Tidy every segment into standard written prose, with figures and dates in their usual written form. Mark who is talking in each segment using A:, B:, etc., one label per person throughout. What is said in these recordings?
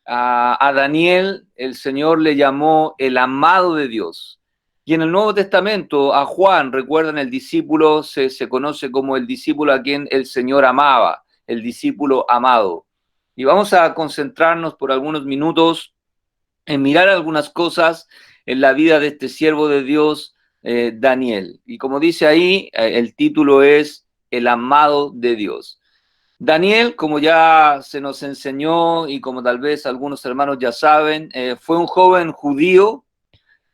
A: A Daniel el Señor le llamó el amado de Dios. Y en el Nuevo Testamento a Juan, recuerdan, el discípulo se conoce como el discípulo a quien el Señor amaba, el discípulo amado. Y vamos a concentrarnos por algunos minutos en mirar algunas cosas en la vida de este siervo de Dios, Daniel. Y como dice ahí, el título es El amado de Dios. Daniel, como ya se nos enseñó y como tal vez algunos hermanos ya saben, fue un joven judío,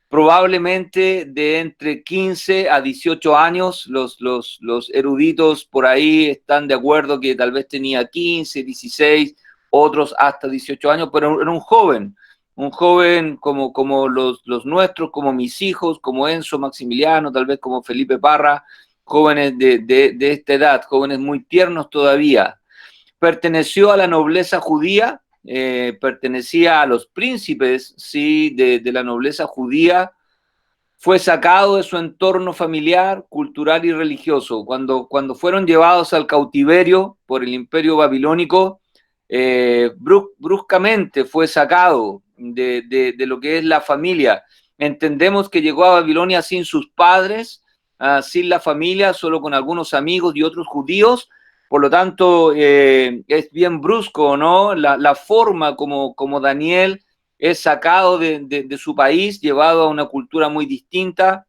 A: probablemente de entre 15 a 18 años. Los eruditos por ahí están de acuerdo que tal vez tenía 15, 16, otros hasta 18 años, pero era un joven como los nuestros, como mis hijos, como Enzo Maximiliano, tal vez como Felipe Parra, jóvenes de esta edad, jóvenes muy tiernos todavía. Perteneció a la nobleza judía, pertenecía a los príncipes, sí, de la nobleza judía. Fue sacado de su entorno familiar, cultural y religioso. Cuando fueron llevados al cautiverio por el imperio babilónico, bruscamente fue sacado de lo que es la familia. Entendemos que llegó a Babilonia sin sus padres, sin la familia, solo con algunos amigos y otros judíos. Por lo tanto, es bien brusco, ¿no? La forma como Daniel es sacado de su país, llevado a una cultura muy distinta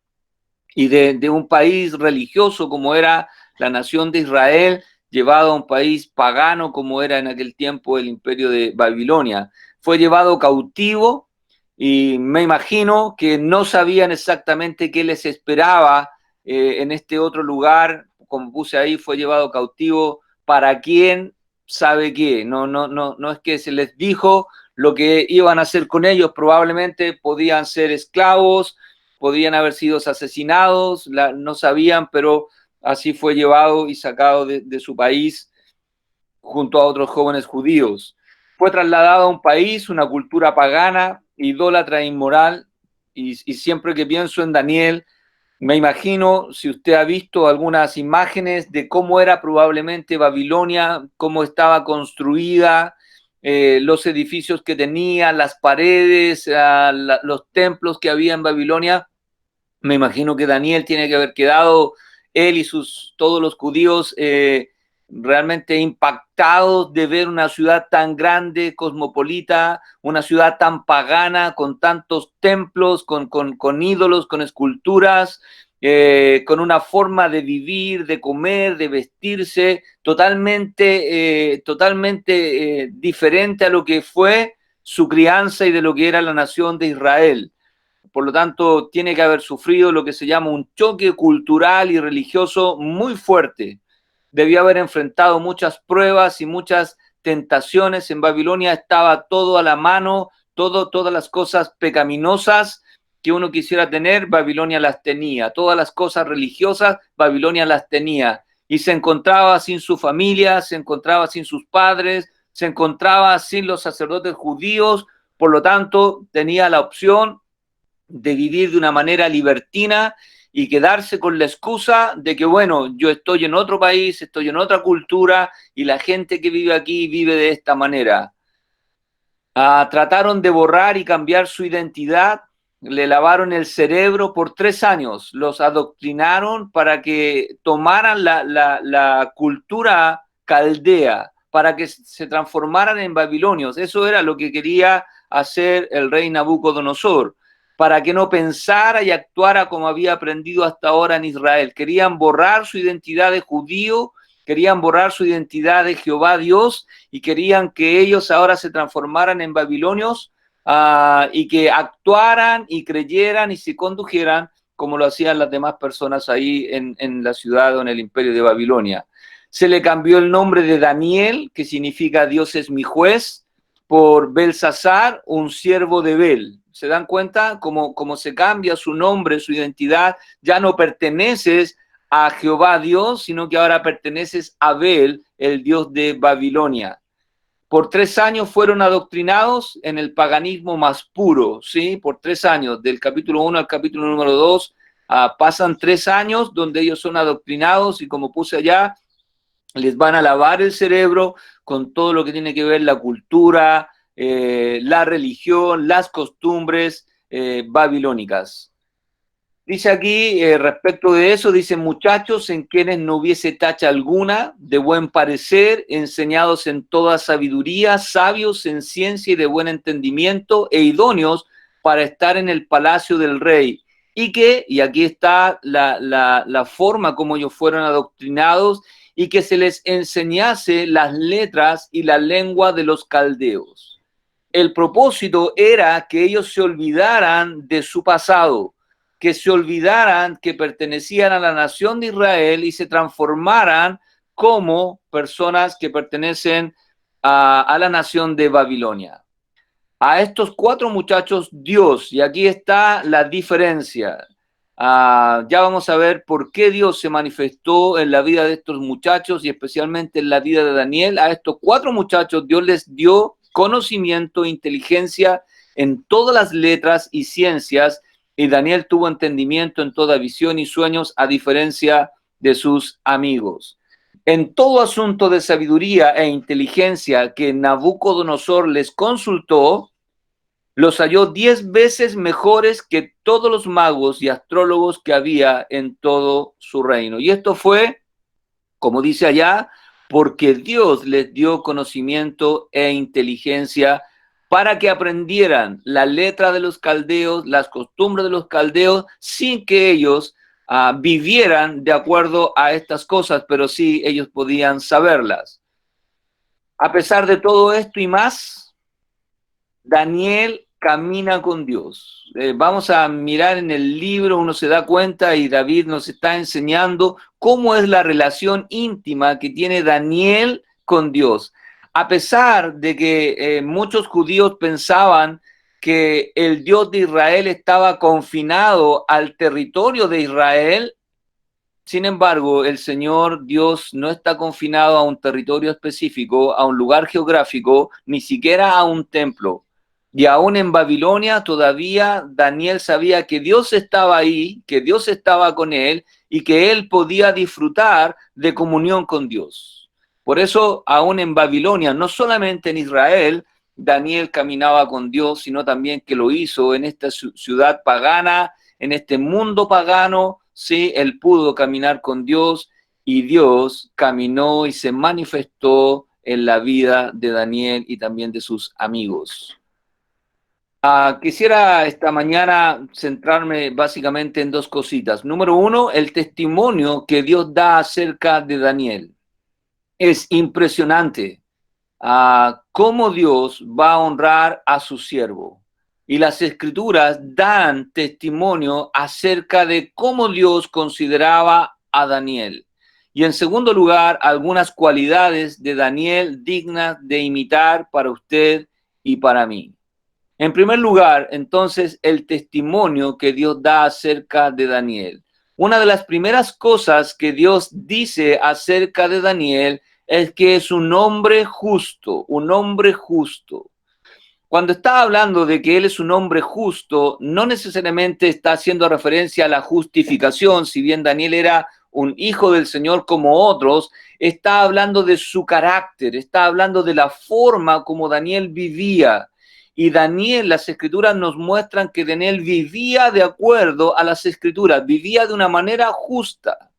A: y de un país religioso como era la nación de Israel, llevado a un país pagano como era en aquel tiempo el imperio de Babilonia. Fue llevado cautivo y me imagino que no sabían exactamente qué les esperaba en este otro lugar. Como puse ahí, fue llevado cautivo. ¿Para quién sabe qué? No es que se les dijo lo que iban a hacer con ellos. Probablemente podían ser esclavos, podían haber sido asesinados, no sabían, pero así fue llevado y sacado de su país junto a otros jóvenes judíos. Fue trasladado a un país, una cultura pagana, idólatra e inmoral, y siempre que pienso en Daniel, me imagino, si usted ha visto algunas imágenes de cómo era probablemente Babilonia, cómo estaba construida, los edificios que tenía, las paredes, los templos que había en Babilonia. Me imagino que Daniel tiene que haber quedado, él y todos los judíos, realmente impactados de ver una ciudad tan grande, cosmopolita, una ciudad tan pagana, con tantos templos, con ídolos, con esculturas, con una forma de vivir, de comer, de vestirse, totalmente diferente a lo que fue su crianza y de lo que era la nación de Israel. Por lo tanto, tiene que haber sufrido lo que se llama un choque cultural y religioso muy fuerte. Debió haber enfrentado muchas pruebas y muchas tentaciones. En Babilonia estaba todo a la mano, todas las cosas pecaminosas que uno quisiera tener, Babilonia las tenía. Todas las cosas religiosas, Babilonia las tenía. Y se encontraba sin su familia, se encontraba sin sus padres, se encontraba sin los sacerdotes judíos. Por lo tanto, tenía la opción de vivir de una manera libertina y quedarse con la excusa de que, bueno, yo estoy en otro país, estoy en otra cultura y la gente que vive aquí vive de esta manera. Trataron de borrar y cambiar su identidad, le lavaron el cerebro por 3 años, los adoctrinaron para que tomaran la cultura caldea, para que se transformaran en babilonios. Eso era lo que quería hacer el rey Nabucodonosor, para que no pensara y actuara como había aprendido hasta ahora en Israel. Querían borrar su identidad de judío, querían borrar su identidad de Jehová Dios y querían que ellos ahora se transformaran en babilonios, y que actuaran y creyeran y se condujeran como lo hacían las demás personas ahí en la ciudad o en el imperio de Babilonia. Se le cambió el nombre de Daniel, que significa Dios es mi juez, por Belsasar, un siervo de Bel. ¿Se dan cuenta cómo se cambia su nombre, su identidad? Ya no perteneces a Jehová Dios, sino que ahora perteneces a Bel, el Dios de Babilonia. Por 3 años fueron adoctrinados en el paganismo más puro, ¿sí? Por 3 años, del capítulo 1 al capítulo número 2, pasan 3 años donde ellos son adoctrinados y como puse allá, les van a lavar el cerebro con todo lo que tiene que ver la cultura, la religión, las costumbres babilónicas. Dice aquí, respecto de eso, dice, muchachos en quienes no hubiese tacha alguna, de buen parecer, enseñados en toda sabiduría, sabios en ciencia y de buen entendimiento, e idóneos para estar en el palacio del rey. Y que, y aquí está la forma como ellos fueron adoctrinados, y que se les enseñase las letras y la lengua de los caldeos. El propósito era que ellos se olvidaran de su pasado, que se olvidaran que pertenecían a la nación de Israel y se transformaran como personas que pertenecen a la nación de Babilonia. A estos 4 muchachos Dios, y aquí está la diferencia, ya vamos a ver por qué Dios se manifestó en la vida de estos muchachos y especialmente en la vida de Daniel. A estos 4 muchachos Dios les dio conocimiento, inteligencia en todas las letras y ciencias, y Daniel tuvo entendimiento en toda visión y sueños, a diferencia de sus amigos. En todo asunto de sabiduría e inteligencia que Nabucodonosor les consultó, los halló 10 veces mejores que todos los magos y astrólogos que había en todo su reino. Y esto fue, como dice allá, porque Dios les dio conocimiento e inteligencia para que aprendieran la letra de los caldeos, las costumbres de los caldeos, sin que ellos vivieran de acuerdo a estas cosas, pero sí ellos podían saberlas. A pesar de todo esto y más, Daniel camina con Dios. Vamos a mirar en el libro, uno se da cuenta y David nos está enseñando cómo es la relación íntima que tiene Daniel con Dios. A pesar de que muchos judíos pensaban que el Dios de Israel estaba confinado al territorio de Israel, sin embargo, el Señor Dios no está confinado a un territorio específico, a un lugar geográfico, ni siquiera a un templo. Y aún en Babilonia todavía Daniel sabía que Dios estaba ahí, que Dios estaba con él y que él podía disfrutar de comunión con Dios. Por eso, aún en Babilonia, no solamente en Israel, Daniel caminaba con Dios, sino también que lo hizo en esta ciudad pagana, en este mundo pagano. Sí, él pudo caminar con Dios y Dios caminó y se manifestó en la vida de Daniel y también de sus amigos. Quisiera esta mañana centrarme básicamente en 2 cositas. Número 1, el testimonio que Dios da acerca de Daniel. Es impresionante cómo Dios va a honrar a su siervo. Y las escrituras dan testimonio acerca de cómo Dios consideraba a Daniel. Y en segundo lugar, algunas cualidades de Daniel dignas de imitar para usted y para mí. En primer lugar, entonces, el testimonio que Dios da acerca de Daniel. Una de las primeras cosas que Dios dice acerca de Daniel es que es un hombre justo, un hombre justo. Cuando está hablando de que él es un hombre justo, no necesariamente está haciendo referencia a la justificación, si bien Daniel era un hijo del Señor como otros, está hablando de su carácter, está hablando de la forma como Daniel vivía. Y Daniel, las escrituras nos muestran que Daniel vivía de acuerdo a las escrituras, vivía de una manera justa.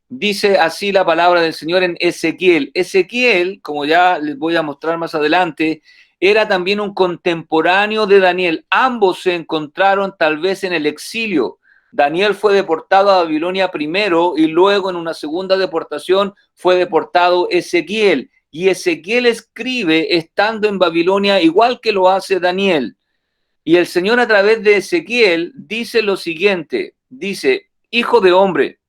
A: Dice así la palabra del Señor en Ezequiel. Ezequiel, como ya les voy a mostrar más adelante, era también un contemporáneo de Daniel. Ambos se encontraron tal vez en el exilio. Daniel fue deportado a Babilonia primero y luego en una segunda deportación fue deportado Ezequiel. Y Ezequiel escribe estando en Babilonia igual que lo hace Daniel. Y el Señor a través de Ezequiel dice lo siguiente, dice, hijo de hombre,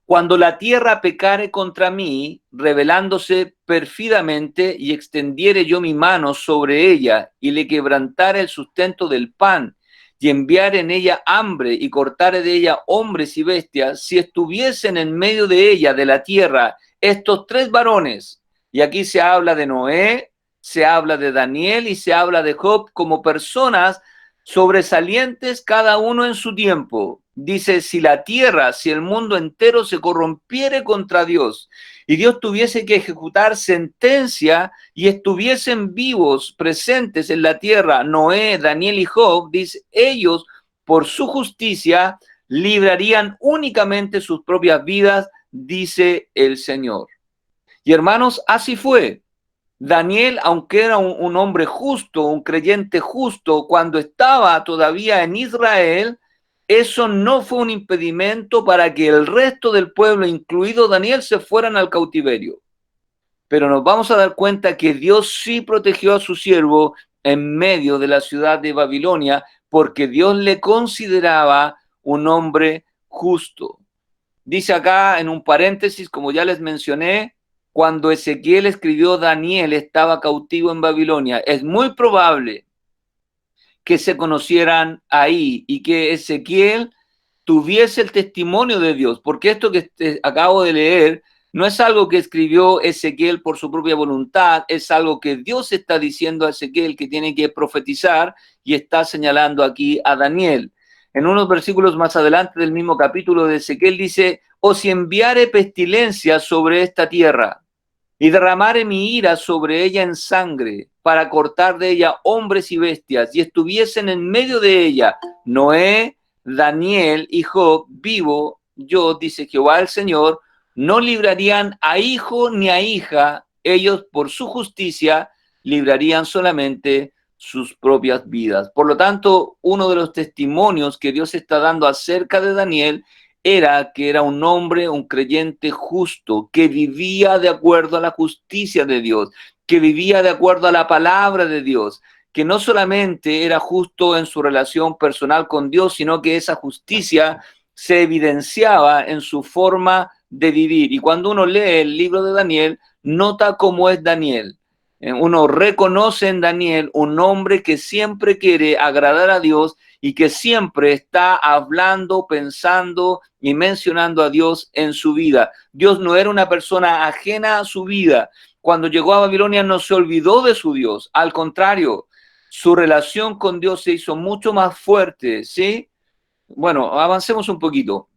A: cuando la tierra pecare contra mí, rebelándose perfidamente, y extendiere yo mi mano sobre ella, y le quebrantare el sustento del pan, y enviare en ella hambre, y cortare de ella hombres y bestias, si estuviesen en medio de ella, de la tierra, estos 3 varones, y aquí se habla de Noé, se habla de Daniel y se habla de Job como personas sobresalientes cada uno en su tiempo. Dice, si la tierra, si el mundo entero se corrompiere contra Dios y Dios tuviese que ejecutar sentencia y estuviesen vivos, presentes en la tierra, Noé, Daniel y Job, dice, ellos por su justicia librarían únicamente sus propias vidas, dice el Señor. Y hermanos, así fue. Daniel, aunque era un hombre justo, un creyente justo, cuando estaba todavía en Israel, eso no fue un impedimento para que el resto del pueblo, incluido Daniel, se fueran al cautiverio. Pero nos vamos a dar cuenta que Dios sí protegió a su siervo en medio de la ciudad de Babilonia, porque Dios le consideraba un hombre justo. Dice acá en un paréntesis, como ya les mencioné, cuando Ezequiel escribió Daniel estaba cautivo en Babilonia. Es muy probable que se conocieran ahí y que Ezequiel tuviese el testimonio de Dios, porque esto que acabo de leer no es algo que escribió Ezequiel por su propia voluntad, es algo que Dios está diciendo a Ezequiel que tiene que profetizar y está señalando aquí a Daniel. En unos versículos más adelante del mismo capítulo de Ezequiel dice, o si enviare pestilencia sobre esta tierra y derramare mi ira sobre ella en sangre para cortar de ella hombres y bestias y estuviesen en medio de ella Noé, Daniel y Job, vivo yo, dice Jehová el Señor, no librarían a hijo ni a hija, ellos por su justicia librarían solamente sus propias vidas. Por lo tanto, uno de los testimonios que Dios está dando acerca de Daniel era que era un hombre, un creyente justo, que vivía de acuerdo a la justicia de Dios, que vivía de acuerdo a la palabra de Dios, que no solamente era justo en su relación personal con Dios, sino que esa justicia se evidenciaba en su forma de vivir. Y cuando uno lee el libro de Daniel, nota cómo es Daniel. Uno reconoce en Daniel un hombre que siempre quiere agradar a Dios y que siempre está hablando, pensando y mencionando a Dios en su vida. Dios no era una persona ajena a su vida. Cuando llegó a Babilonia no se olvidó de su Dios. Al contrario, su relación con Dios se hizo mucho más fuerte, ¿sí? Bueno, avancemos un poquito.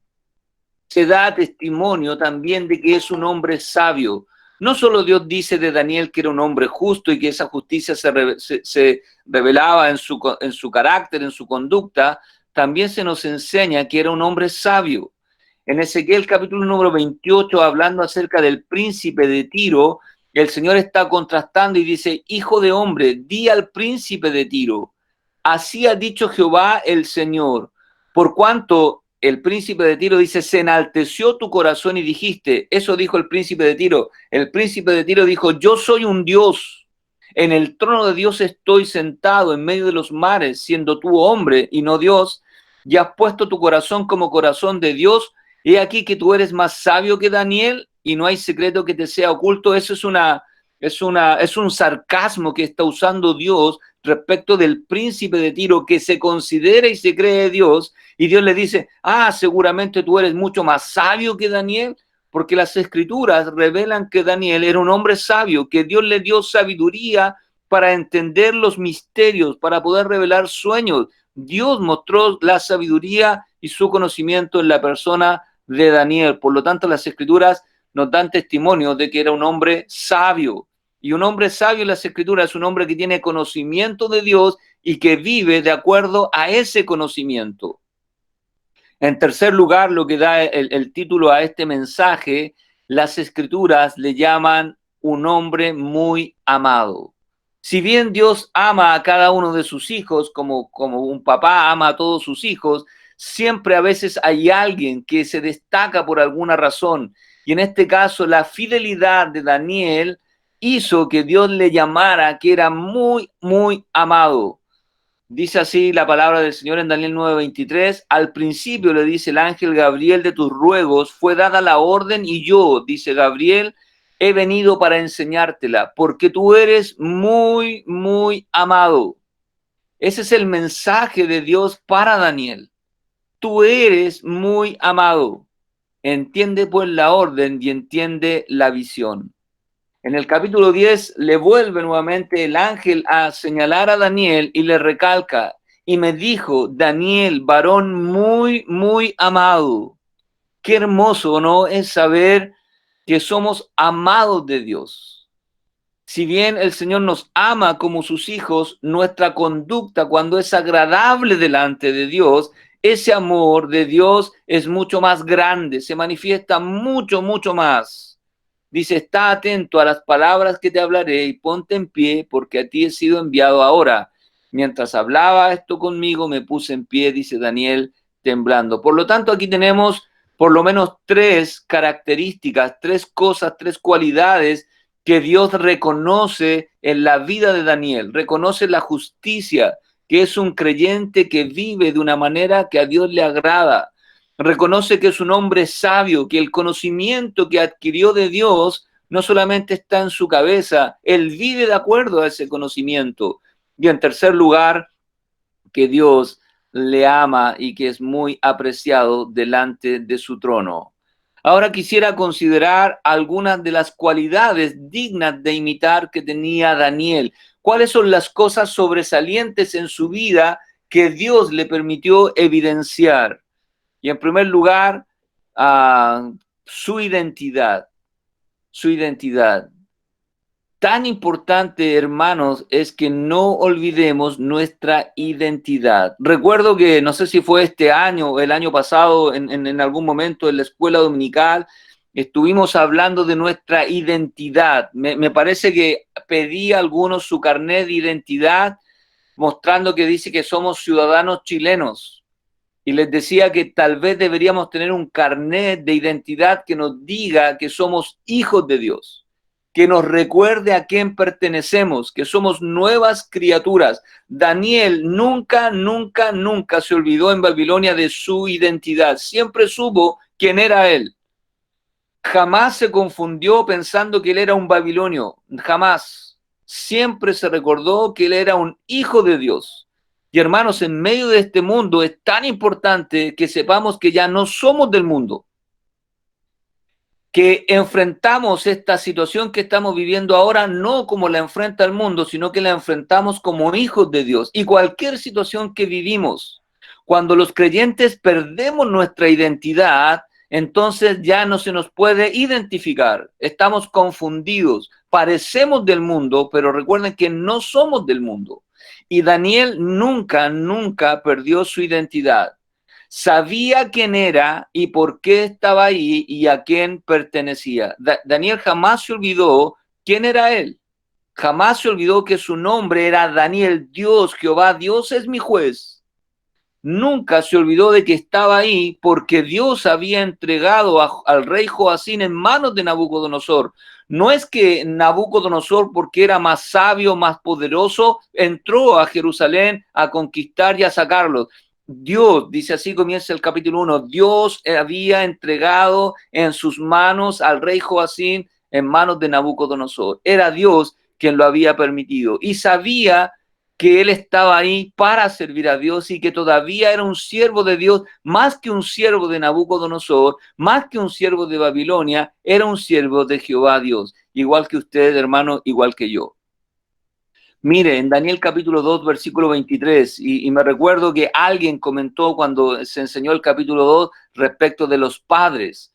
A: Se da testimonio también de que es un hombre sabio. No solo Dios dice de Daniel que era un hombre justo y que esa justicia se revelaba en su carácter, en su conducta, también se nos enseña que era un hombre sabio. En Ezequiel capítulo número 28, hablando acerca del príncipe de Tiro, el Señor está contrastando y dice, hijo de hombre, di al príncipe de Tiro, así ha dicho Jehová el Señor, por cuanto el príncipe de Tiro dice, se enalteció tu corazón y dijiste, eso dijo el príncipe de Tiro. El príncipe de Tiro dijo, yo soy un Dios, en el trono de Dios estoy sentado en medio de los mares, siendo tú hombre y no Dios, y has puesto tu corazón como corazón de Dios. He aquí que tú eres más sabio que Daniel y no hay secreto que te sea oculto. Eso es un sarcasmo que está usando Dios respecto del príncipe de Tiro que se considera y se cree Dios, y Dios le dice, seguramente tú eres mucho más sabio que Daniel, porque las escrituras revelan que Daniel era un hombre sabio, que Dios le dio sabiduría para entender los misterios, para poder revelar sueños. Dios mostró la sabiduría y su conocimiento en la persona de Daniel. Por lo tanto, las escrituras nos dan testimonio de que era un hombre sabio. Y un hombre sabio en las escrituras es un hombre que tiene conocimiento de Dios y que vive de acuerdo a ese conocimiento. En tercer lugar, lo que da el título a este mensaje, las escrituras le llaman un hombre muy amado. Si bien Dios ama a cada uno de sus hijos, como un papá ama a todos sus hijos, siempre a veces hay alguien que se destaca por alguna razón. Y en este caso, la fidelidad de Daniel hizo que Dios le llamara que era muy, muy amado. Dice así la palabra del Señor en Daniel 9:23. Al principio le dice el ángel Gabriel, de tus ruegos fue dada la orden y yo, dice Gabriel, he venido para enseñártela, porque tú eres muy, muy amado. Ese es el mensaje de Dios para Daniel. Tú eres muy amado. Entiende pues la orden y entiende la visión. En el capítulo 10 le vuelve nuevamente el ángel a señalar a Daniel y le recalca, y me dijo: Daniel, varón muy, muy amado. Qué hermoso, ¿no? Es saber que somos amados de Dios. Si bien el Señor nos ama como sus hijos, nuestra conducta cuando es agradable delante de Dios, ese amor de Dios es mucho más grande, se manifiesta mucho, mucho más. Dice: está atento a las palabras que te hablaré y ponte en pie, porque a ti he sido enviado ahora. Mientras hablaba esto conmigo, me puse en pie, dice Daniel, temblando. Por lo tanto, aquí tenemos por lo menos tres características, tres cosas, tres cualidades que Dios reconoce en la vida de Daniel. Reconoce la justicia, que es un creyente que vive de una manera que a Dios le agrada. Reconoce que es un hombre sabio, que el conocimiento que adquirió de Dios no solamente está en su cabeza, él vive de acuerdo a ese conocimiento. Y en tercer lugar, que Dios le ama y que es muy apreciado delante de su trono. Ahora quisiera considerar algunas de las cualidades dignas de imitar que tenía Daniel. ¿Cuáles son las cosas sobresalientes en su vida que Dios le permitió evidenciar? Y en primer lugar, su identidad, su identidad. Tan importante, hermanos, es que no olvidemos nuestra identidad. Recuerdo que, no sé si fue este año o el año pasado, en algún momento en la escuela dominical, estuvimos hablando de nuestra identidad. Me parece que pedí a algunos su carnet de identidad, mostrando que dice que somos ciudadanos chilenos. Y les decía que tal vez deberíamos tener un carnet de identidad que nos diga que somos hijos de Dios, que nos recuerde a quién pertenecemos, que somos nuevas criaturas. Daniel nunca, nunca, nunca se olvidó en Babilonia de su identidad. Siempre supo quién era él. Jamás se confundió pensando que él era un babilonio. Jamás. Siempre se recordó que él era un hijo de Dios. Y hermanos, en medio de este mundo es tan importante que sepamos que ya no somos del mundo, que enfrentamos esta situación que estamos viviendo ahora no como la enfrenta el mundo, sino que la enfrentamos como hijos de Dios. Y cualquier situación que vivimos, cuando los creyentes perdemos nuestra identidad, entonces ya no se nos puede identificar. Estamos confundidos, parecemos del mundo, pero recuerden que no somos del mundo. Y Daniel nunca, nunca perdió su identidad. Sabía quién era y por qué estaba ahí y a quién pertenecía. Daniel jamás se olvidó quién era él. Jamás se olvidó que su nombre era Daniel, Dios, Jehová, Dios es mi juez. Nunca se olvidó de que estaba ahí porque Dios había entregado al rey Joacín en manos de Nabucodonosor. No es que Nabucodonosor, porque era más sabio, más poderoso, entró a Jerusalén a conquistar y a sacarlos. Dios, dice así, comienza el capítulo 1, Dios había entregado en sus manos al rey Joacín en manos de Nabucodonosor. Era Dios quien lo había permitido y sabía que él estaba ahí para servir a Dios y que todavía era un siervo de Dios, más que un siervo de Nabucodonosor, más que un siervo de Babilonia, era un siervo de Jehová Dios, igual que usted, hermano, igual que yo. Mire, en Daniel capítulo 2, versículo 23, y me recuerdo que alguien comentó cuando se enseñó el capítulo 2 respecto de los padres.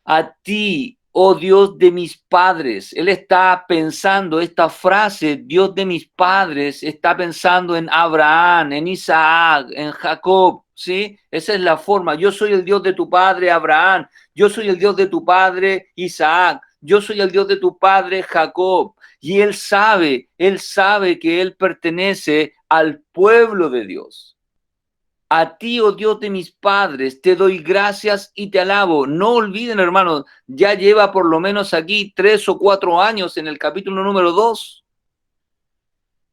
A: A ti, oh Dios de mis padres. Él está pensando esta frase, Dios de mis padres, está pensando en Abraham, en Isaac, en Jacob, ¿sí? Esa es la forma. Yo soy el Dios de tu padre Abraham, yo soy el Dios de tu padre Isaac, yo soy el Dios de tu padre Jacob. Y él sabe que él pertenece al pueblo de Dios. A ti, oh Dios de mis padres, te doy gracias y te alabo. No olviden, hermanos, ya lleva por lo menos aquí 3 o 4 años en el capítulo número 2.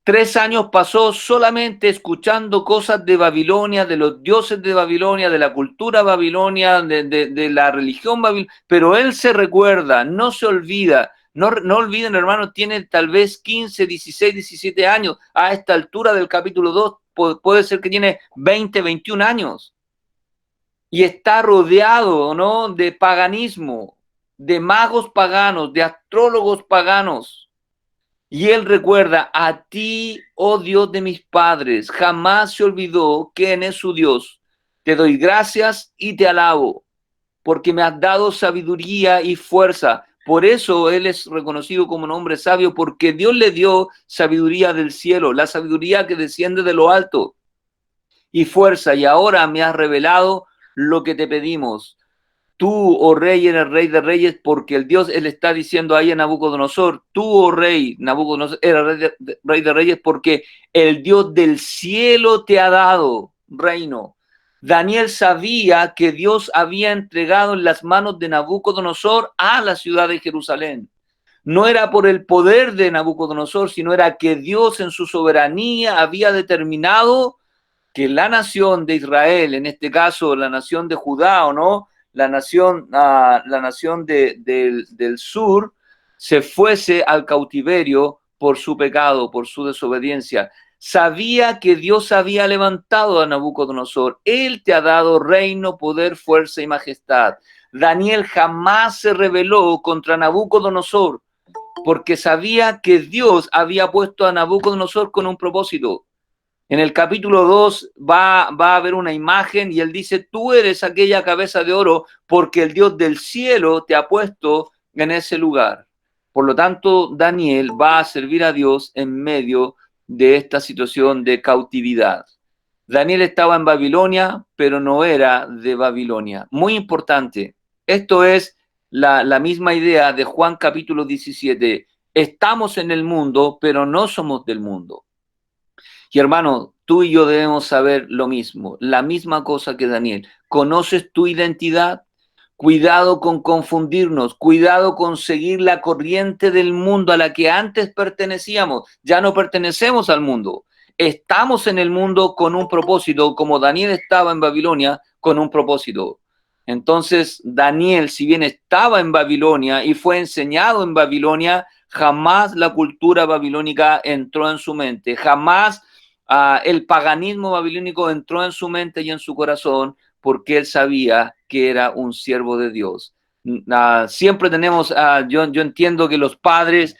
A: 3 años pasó solamente escuchando cosas de Babilonia, de los dioses de Babilonia, de la cultura babilonia, de la religión babilonia, pero él se recuerda, no se olvida. No olviden, hermanos, tiene tal vez 15, 16, 17 años a esta altura del capítulo 2. Puede ser que tiene 20, 21 años. Y está rodeado, ¿no?, de paganismo, de magos paganos, de astrólogos paganos. Y él recuerda: a ti, oh Dios de mis padres, jamás se olvidó quién es su Dios. Te doy gracias y te alabo, porque me has dado sabiduría y fuerza. Por eso él es reconocido como un hombre sabio, porque Dios le dio sabiduría del cielo, la sabiduría que desciende de lo alto, y fuerza. Y ahora me has revelado lo que te pedimos. Tú, oh rey, eres rey de reyes, porque el Dios, él está diciendo ahí a Nabucodonosor: tú, oh rey, Nabucodonosor, eres rey de reyes, porque el Dios del cielo te ha dado reino. Daniel sabía que Dios había entregado en las manos de Nabucodonosor a la ciudad de Jerusalén. No era por el poder de Nabucodonosor, sino era que Dios en su soberanía había determinado que la nación de Israel, en este caso la nación de Judá, o no, la nación del sur, se fuese al cautiverio por su pecado, por su desobediencia. Sabía que Dios había levantado a Nabucodonosor. Él te ha dado reino, poder, fuerza y majestad. Daniel jamás se rebeló contra Nabucodonosor, porque sabía que Dios había puesto a Nabucodonosor con un propósito. En el capítulo 2 va a haber una imagen y él dice: tú eres aquella cabeza de oro, porque el Dios del cielo te ha puesto en ese lugar. Por lo tanto, Daniel va a servir a Dios en medio de esta situación de cautividad. Daniel estaba en Babilonia, pero no era de Babilonia. Muy importante. Esto es la misma idea de Juan capítulo 17. Estamos en el mundo, pero no somos del mundo. Y hermano, tú y yo debemos saber lo mismo, la misma cosa que Daniel. ¿Conoces tu identidad? Cuidado con confundirnos, cuidado con seguir la corriente del mundo a la que antes pertenecíamos. Ya no pertenecemos al mundo. Estamos en el mundo con un propósito, como Daniel estaba en Babilonia con un propósito. Entonces, Daniel, si bien estaba en Babilonia y fue enseñado en Babilonia, jamás la cultura babilónica entró en su mente, jamás el paganismo babilónico entró en su mente y en su corazón, porque él sabía que era un siervo de Dios. Siempre tenemos, yo entiendo que los padres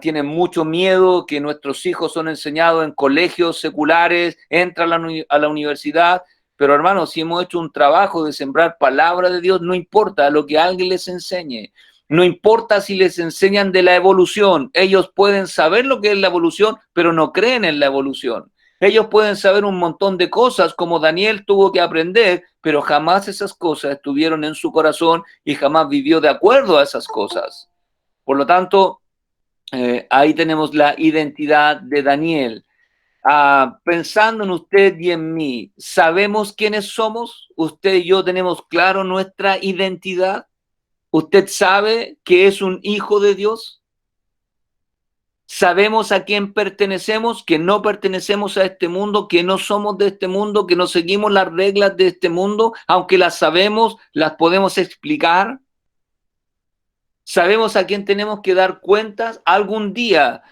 A: tienen mucho miedo, que nuestros hijos son enseñados en colegios seculares, entran a la universidad, pero hermanos, si hemos hecho un trabajo de sembrar palabra de Dios, no importa lo que alguien les enseñe. No importa si les enseñan de la evolución, ellos pueden saber lo que es la evolución, pero no creen en la evolución. Ellos pueden saber un montón de cosas, como Daniel tuvo que aprender, pero jamás esas cosas estuvieron en su corazón y jamás vivió de acuerdo a esas cosas. Por lo tanto, ahí tenemos la identidad de Daniel. Pensando en usted y en mí, ¿sabemos quiénes somos? ¿Usted y yo tenemos claro nuestra identidad? ¿Usted sabe que es un hijo de Dios? Sabemos a quién pertenecemos, que no pertenecemos a este mundo, que no somos de este mundo, que no seguimos las reglas de este mundo, aunque las sabemos, las podemos explicar. Sabemos a quién tenemos que dar cuentas algún día.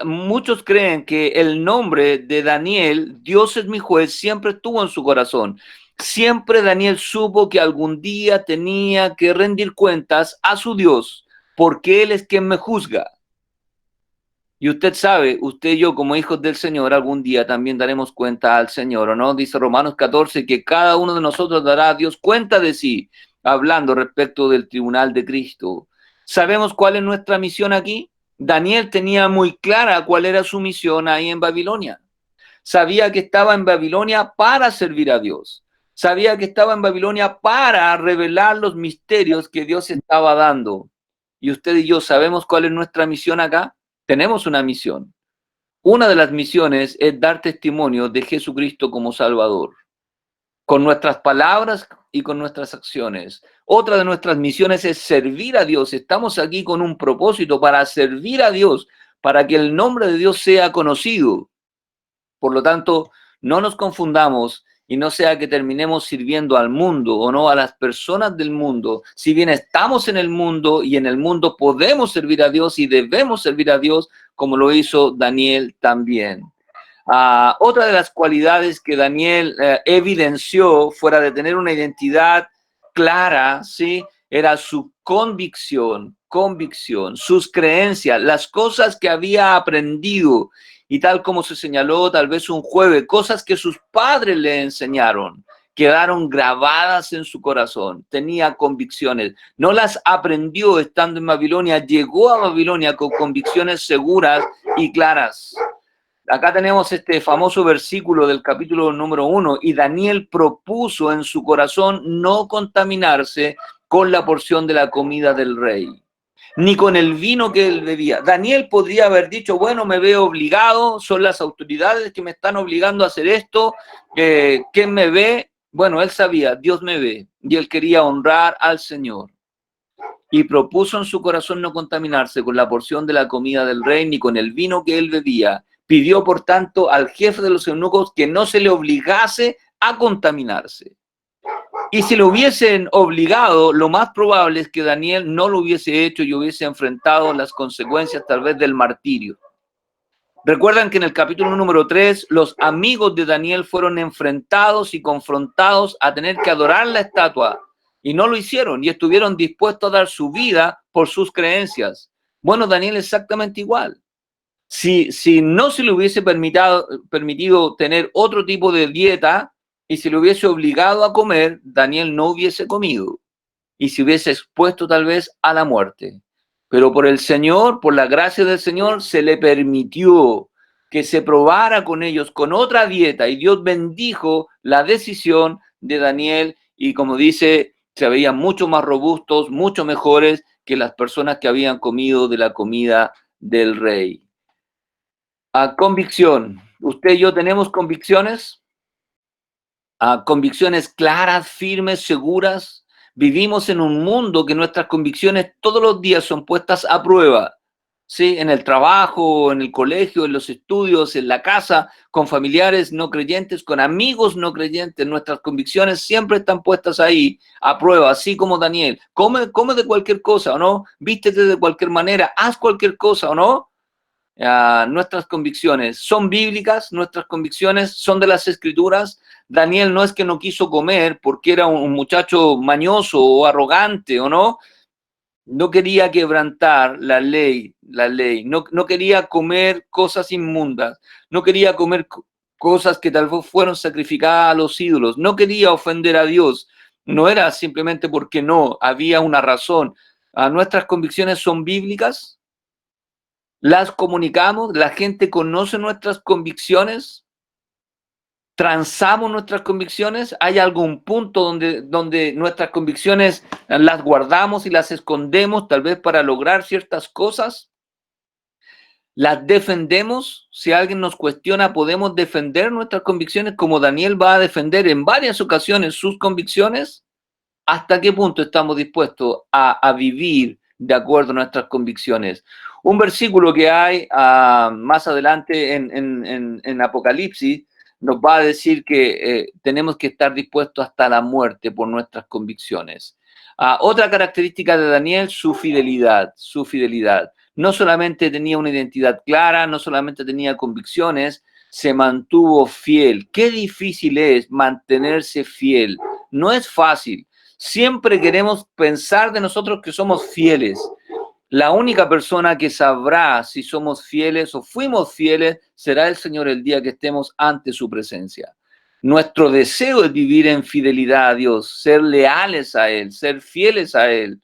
A: Muchos creen que el nombre de Daniel, Dios es mi juez, siempre estuvo en su corazón. Siempre Daniel supo que algún día tenía que rendir cuentas a su Dios, porque Él es quien me juzga. Y usted sabe, usted y yo como hijos del Señor algún día también daremos cuenta al Señor, ¿o no? Dice Romanos 14 que cada uno de nosotros dará a Dios cuenta de sí, hablando respecto del tribunal de Cristo. ¿Sabemos cuál es nuestra misión aquí? Daniel tenía muy clara cuál era su misión ahí en Babilonia. Sabía que estaba en Babilonia para servir a Dios. Sabía que estaba en Babilonia para revelar los misterios que Dios estaba dando. Y usted y yo sabemos cuál es nuestra misión acá. Tenemos una misión. Una de las misiones es dar testimonio de Jesucristo como Salvador, con nuestras palabras y con nuestras acciones. Otra de nuestras misiones es servir a Dios. Estamos aquí con un propósito para servir a Dios, para que el nombre de Dios sea conocido. Por lo tanto, no nos confundamos y no sea que terminemos sirviendo al mundo o no a las personas del mundo. Si bien estamos en el mundo y en el mundo podemos servir a Dios y debemos servir a Dios, como lo hizo Daniel también. Otra de las cualidades que Daniel evidenció, fuera de tener una identidad clara, ¿sí?, era su convicción, sus creencias, las cosas que había aprendido y tal como se señaló tal vez un jueves, cosas que sus padres le enseñaron, quedaron grabadas en su corazón, tenía convicciones, no las aprendió estando en Babilonia, llegó a Babilonia con convicciones seguras y claras. Acá tenemos este famoso versículo del capítulo número 1, y Daniel propuso en su corazón no contaminarse con la porción de la comida del rey, ni con el vino que él bebía. Daniel podría haber dicho, bueno, me veo obligado, son las autoridades que me están obligando a hacer esto, ¿quién me ve? Bueno, él sabía, Dios me ve, y él quería honrar al Señor. Y propuso en su corazón no contaminarse con la porción de la comida del rey, ni con el vino que él bebía. Pidió, por tanto, al jefe de los eunucos que no se le obligase a contaminarse. Y si lo hubiesen obligado, lo más probable es que Daniel no lo hubiese hecho y hubiese enfrentado las consecuencias tal vez del martirio. Recuerdan que en el capítulo número 3, los amigos de Daniel fueron enfrentados y confrontados a tener que adorar la estatua y no lo hicieron y estuvieron dispuestos a dar su vida por sus creencias. Bueno, Daniel exactamente igual. Si no se le hubiese permitido tener otro tipo de dieta y se le hubiese obligado a comer, Daniel no hubiese comido y se hubiese expuesto tal vez a la muerte. Pero por el Señor, por la gracia del Señor, se le permitió que se probara con ellos con otra dieta y Dios bendijo la decisión de Daniel y como dice, se veían mucho más robustos, mucho mejores que las personas que habían comido de la comida del rey. Convicción. ¿Usted y yo tenemos convicciones? Convicciones claras, firmes, seguras. Vivimos en un mundo que nuestras convicciones todos los días son puestas a prueba. ¿Sí? En el trabajo, en el colegio, en los estudios, en la casa, con familiares no creyentes, con amigos no creyentes. Nuestras convicciones siempre están puestas ahí a prueba, así como Daniel. Come de cualquier cosa, ¿o no? Vístete de cualquier manera, haz cualquier cosa, ¿o no? Nuestras convicciones son bíblicas, nuestras convicciones son de las escrituras. Daniel no es que no quiso comer porque era un muchacho mañoso o arrogante, ¿o no? No quería quebrantar la ley, no quería comer cosas inmundas, no quería comer cosas que tal vez fueron sacrificadas a los ídolos, no quería ofender a Dios, no era simplemente porque no, había una razón. Nuestras convicciones son bíblicas, las comunicamos, la gente conoce nuestras convicciones, transamos nuestras convicciones, hay algún punto donde nuestras convicciones las guardamos y las escondemos, tal vez para lograr ciertas cosas, las defendemos, si alguien nos cuestiona, podemos defender nuestras convicciones como Daniel va a defender en varias ocasiones sus convicciones. ¿Hasta qué punto estamos dispuestos a vivir de acuerdo a nuestras convicciones? Un versículo que hay más adelante en Apocalipsis nos va a decir que tenemos que estar dispuestos hasta la muerte por nuestras convicciones. Otra característica de Daniel, su fidelidad, su fidelidad. No solamente tenía una identidad clara, no solamente tenía convicciones, se mantuvo fiel. Qué difícil es mantenerse fiel. No es fácil. Siempre queremos pensar de nosotros que somos fieles. La única persona que sabrá si somos fieles o fuimos fieles será el Señor el día que estemos ante su presencia. Nuestro deseo es vivir en fidelidad a Dios, ser leales a Él, ser fieles a Él.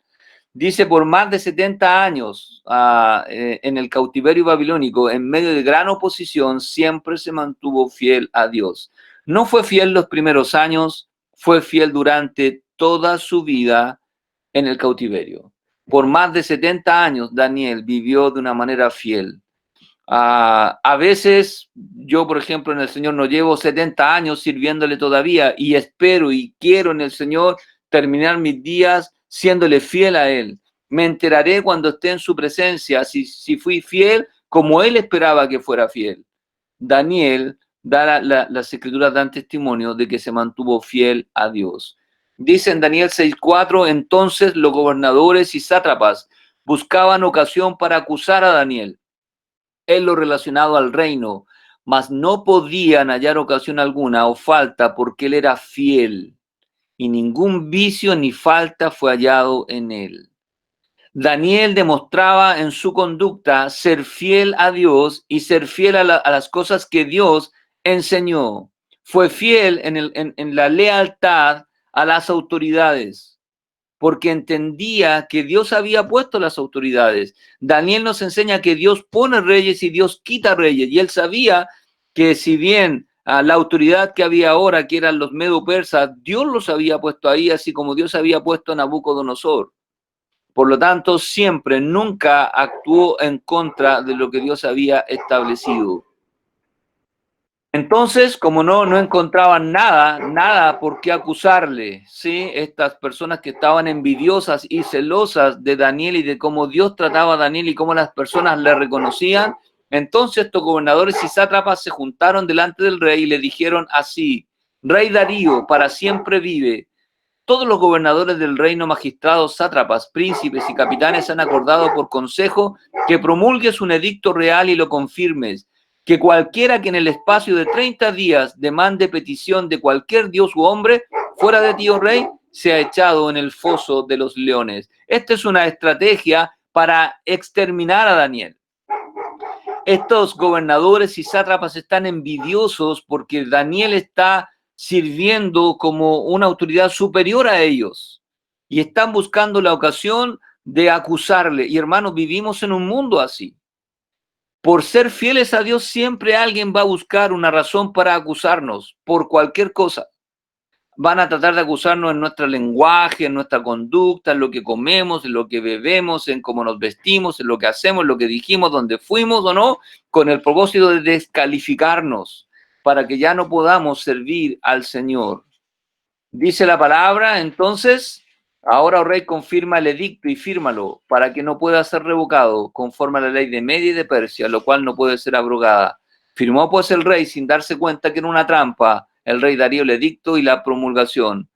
A: Dice, por más de 70 años en el cautiverio babilónico, en medio de gran oposición, siempre se mantuvo fiel a Dios. No fue fiel los primeros años, fue fiel durante toda su vida en el cautiverio. Por más de 70 años, Daniel vivió de una manera fiel. A veces, yo, por ejemplo, en el Señor no llevo 70 años sirviéndole todavía y espero y quiero en el Señor terminar mis días siéndole fiel a Él. Me enteraré cuando esté en su presencia si fui fiel como Él esperaba que fuera fiel. Daniel, las escrituras dan testimonio de que se mantuvo fiel a Dios. Dice en Daniel 6:4, entonces los gobernadores y sátrapas buscaban ocasión para acusar a Daniel en lo relacionado al reino, mas no podían hallar ocasión alguna o falta porque él era fiel y ningún vicio ni falta fue hallado en él. Daniel demostraba en su conducta ser fiel a Dios y ser fiel a las cosas que Dios enseñó. Fue fiel en la lealtad a las autoridades, porque entendía que Dios había puesto las autoridades. Daniel nos enseña que Dios pone reyes y Dios quita reyes, y él sabía que si bien la autoridad que había ahora, que eran los medo-persas, Dios los había puesto ahí, así como Dios había puesto a Nabucodonosor. Por lo tanto, siempre, nunca actuó en contra de lo que Dios había establecido. Entonces, como no encontraban nada por qué acusarle, ¿sí? Estas personas que estaban envidiosas y celosas de Daniel y de cómo Dios trataba a Daniel y cómo las personas le reconocían, entonces estos gobernadores y sátrapas se juntaron delante del rey y le dijeron así: Rey Darío, para siempre vive. Todos los gobernadores del reino, magistrados, sátrapas, príncipes y capitanes han acordado por consejo que promulgues un edicto real y lo confirmes, que cualquiera que en el espacio de 30 días demande petición de cualquier dios u hombre fuera de ti, oh rey, sea echado en el foso de los leones. Esta es una estrategia para exterminar a Daniel. Estos gobernadores y sátrapas están envidiosos porque Daniel está sirviendo como una autoridad superior a ellos y están buscando la ocasión de acusarle. Y hermanos, vivimos en un mundo así. Por ser fieles a Dios, siempre alguien va a buscar una razón para acusarnos por cualquier cosa. Van a tratar de acusarnos en nuestro lenguaje, en nuestra conducta, en lo que comemos, en lo que bebemos, en cómo nos vestimos, en lo que hacemos, en lo que dijimos, dónde fuimos o no, con el propósito de descalificarnos para que ya no podamos servir al Señor. Dice la palabra, entonces, ahora, oh rey, confirma el edicto y fírmalo para que no pueda ser revocado conforme a la ley de Media y de Persia, lo cual no puede ser abrogada. Firmó pues el rey sin darse cuenta que era una trampa. El rey Darío el edicto y la promulgación.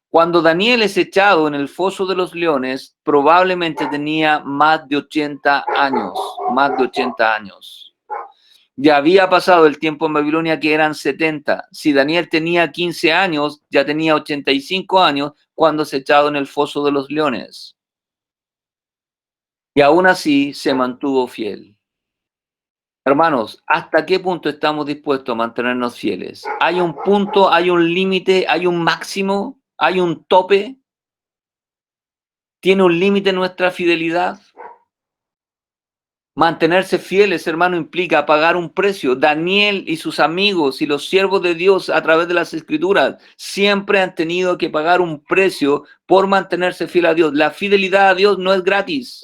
A: Cuando Daniel es echado en el foso de los leones, probablemente tenía más de 80 años, más de 80 años. Ya había pasado el tiempo en Babilonia, que eran 70. Si Daniel tenía 15 años, ya tenía 85 años cuando es echado en el foso de los leones. Y aún así se mantuvo fiel. Hermanos, ¿hasta qué punto estamos dispuestos a mantenernos fieles? ¿Hay un punto, hay un límite, hay un máximo, hay un tope? ¿Tiene un límite nuestra fidelidad? Mantenerse fieles, hermano, implica pagar un precio. Daniel y sus amigos y los siervos de Dios a través de las Escrituras siempre han tenido que pagar un precio por mantenerse fiel a Dios. La fidelidad a Dios no es gratis.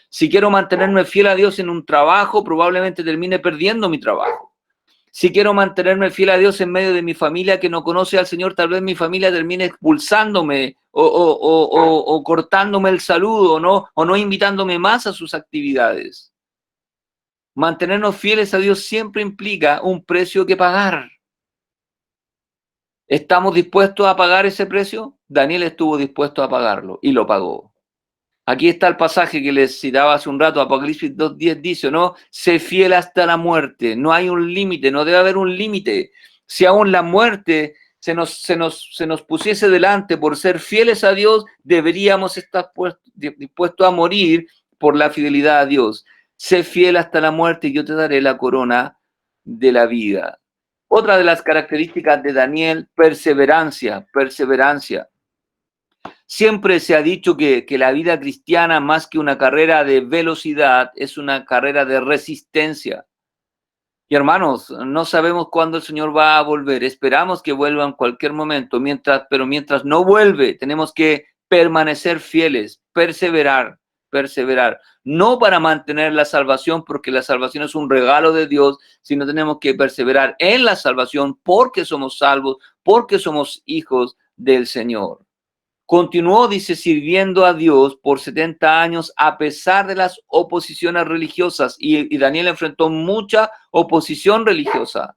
A: Si quiero mantenerme fiel a Dios en un trabajo, probablemente termine perdiendo mi trabajo. Si quiero mantenerme fiel a Dios en medio de mi familia que no conoce al Señor, tal vez mi familia termine expulsándome o cortándome el saludo, ¿no? O no invitándome más a sus actividades. Mantenernos fieles a Dios siempre implica un precio que pagar. ¿Estamos dispuestos a pagar ese precio? Daniel estuvo dispuesto a pagarlo y lo pagó. Aquí está el pasaje que les citaba hace un rato, Apocalipsis 2:10 dice, ¿no? Sé fiel hasta la muerte, no hay un límite, no debe haber un límite. Si aún la muerte se nos pusiese delante por ser fieles a Dios, deberíamos estar dispuestos a morir por la fidelidad a Dios. Sé fiel hasta la muerte y yo te daré la corona de la vida. Otra de las características de Daniel, perseverancia. Siempre se ha dicho que la vida cristiana, más que una carrera de velocidad, es una carrera de resistencia. Y hermanos, no sabemos cuándo el Señor va a volver. Esperamos que vuelva en cualquier momento, pero mientras no vuelve, tenemos que permanecer fieles, perseverar. No para mantener la salvación, porque la salvación es un regalo de Dios, sino tenemos que perseverar en la salvación porque somos salvos, porque somos hijos del Señor. Continuó, dice, sirviendo a Dios por 70 años a pesar de las oposiciones religiosas. Y Daniel enfrentó mucha oposición religiosa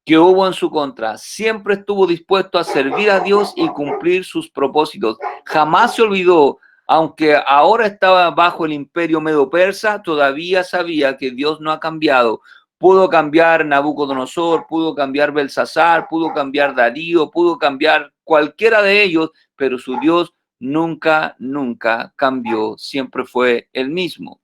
A: que hubo en su contra. Siempre estuvo dispuesto a servir a Dios y cumplir sus propósitos. Jamás se olvidó, aunque ahora estaba bajo el imperio medo-persa, todavía sabía que Dios no ha cambiado. Pudo cambiar Nabucodonosor, pudo cambiar Belsasar, pudo cambiar Darío, pudo cambiar cualquiera de ellos, pero su Dios nunca, nunca cambió, siempre fue el mismo.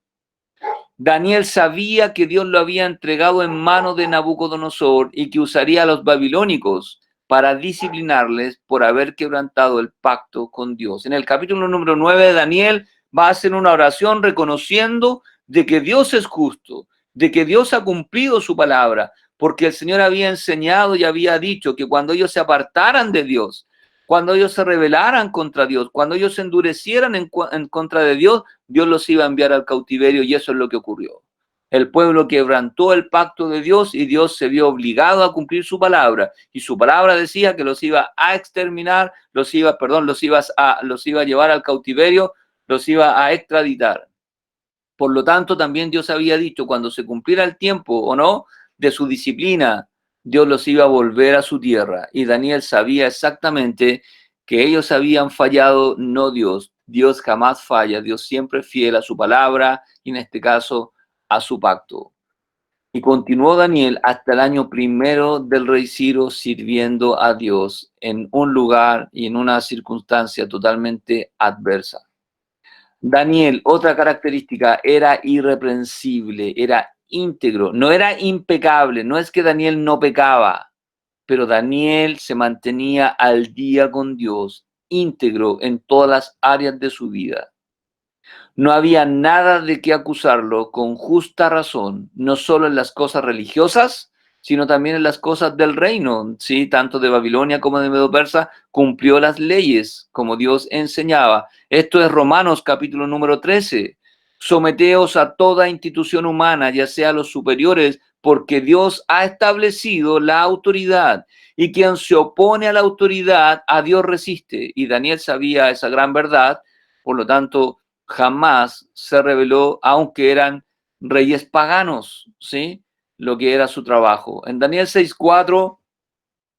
A: Daniel sabía que Dios lo había entregado en manos de Nabucodonosor y que usaría a los babilónicos para disciplinarles por haber quebrantado el pacto con Dios. En el capítulo número 9 de Daniel va a hacer una oración reconociendo de que Dios es justo, de que Dios ha cumplido su palabra, porque el Señor había enseñado y había dicho que cuando ellos se apartaran de Dios, cuando ellos se rebelaran contra Dios, cuando ellos se endurecieran en contra de Dios, Dios los iba a enviar al cautiverio, y eso es lo que ocurrió. El pueblo quebrantó el pacto de Dios y Dios se vio obligado a cumplir su palabra. Y su palabra decía que los iba a exterminar, los iba a llevar al cautiverio, los iba a extraditar. Por lo tanto, también Dios había dicho, cuando se cumpliera el tiempo o no de su disciplina, Dios los iba a volver a su tierra. Y Daniel sabía exactamente que ellos habían fallado, no Dios. Dios jamás falla, Dios siempre es fiel a su palabra y en este caso a su pacto. Y continuó Daniel hasta el año primero del rey Ciro sirviendo a Dios en un lugar y en una circunstancia totalmente adversa. Daniel, otra característica, era irreprensible, era íntegro, no era impecable, no es que Daniel no pecaba, pero Daniel se mantenía al día con Dios, íntegro en todas las áreas de su vida. No había nada de qué acusarlo con justa razón, no solo en las cosas religiosas, sino también en las cosas del reino, ¿sí? Tanto de Babilonia como de Medo-Persa, cumplió las leyes como Dios enseñaba. Esto es Romanos capítulo número 13. Someteos a toda institución humana, ya sea a los superiores, porque Dios ha establecido la autoridad, y quien se opone a la autoridad, a Dios resiste. Y Daniel sabía esa gran verdad, por lo tanto, jamás se rebeló, aunque eran reyes paganos, ¿sí? Lo que era su trabajo. En Daniel 6:4,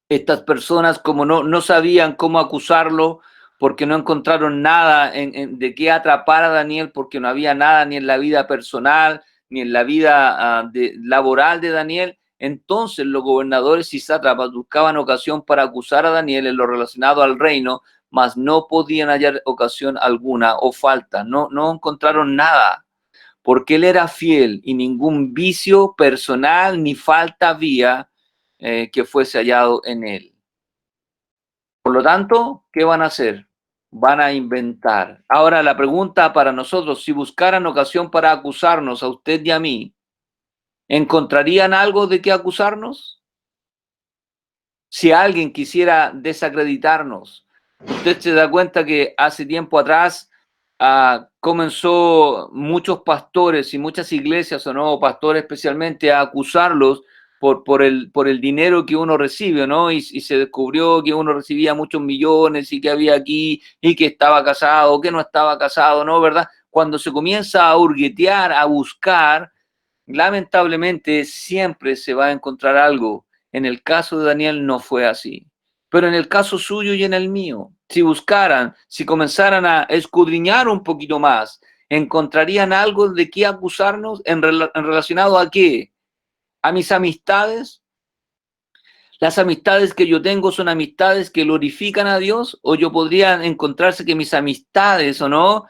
A: estas personas, como no sabían cómo acusarlo, porque no encontraron nada de qué atrapar a Daniel, porque no había nada ni en la vida personal, ni en la vida laboral de Daniel, entonces los gobernadores y sátrapas buscaban ocasión para acusar a Daniel en lo relacionado al reino, mas no podían hallar ocasión alguna o falta, no encontraron nada, porque él era fiel y ningún vicio personal ni falta había que fuese hallado en él. Por lo tanto, ¿qué van a hacer? Van a inventar. Ahora la pregunta para nosotros, si buscaran ocasión para acusarnos a usted y a mí, ¿encontrarían algo de qué acusarnos? Si alguien quisiera desacreditarnos, usted se da cuenta que hace tiempo atrás comenzó muchos pastores y muchas iglesias, o no, pastores especialmente, a acusarlos por el dinero que uno recibe, ¿no? Y se descubrió que uno recibía muchos millones y que había aquí y que estaba casado, que no estaba casado, ¿no? ¿Verdad? Cuando se comienza a hurguetear, a buscar, lamentablemente siempre se va a encontrar algo. En el caso de Daniel no fue así, pero en el caso suyo y en el mío, si buscaran, si comenzaran a escudriñar un poquito más, encontrarían algo de qué acusarnos en relacionado a qué, a mis amistades. Las amistades que yo tengo son amistades que glorifican a Dios, o yo podría encontrarse que mis amistades o no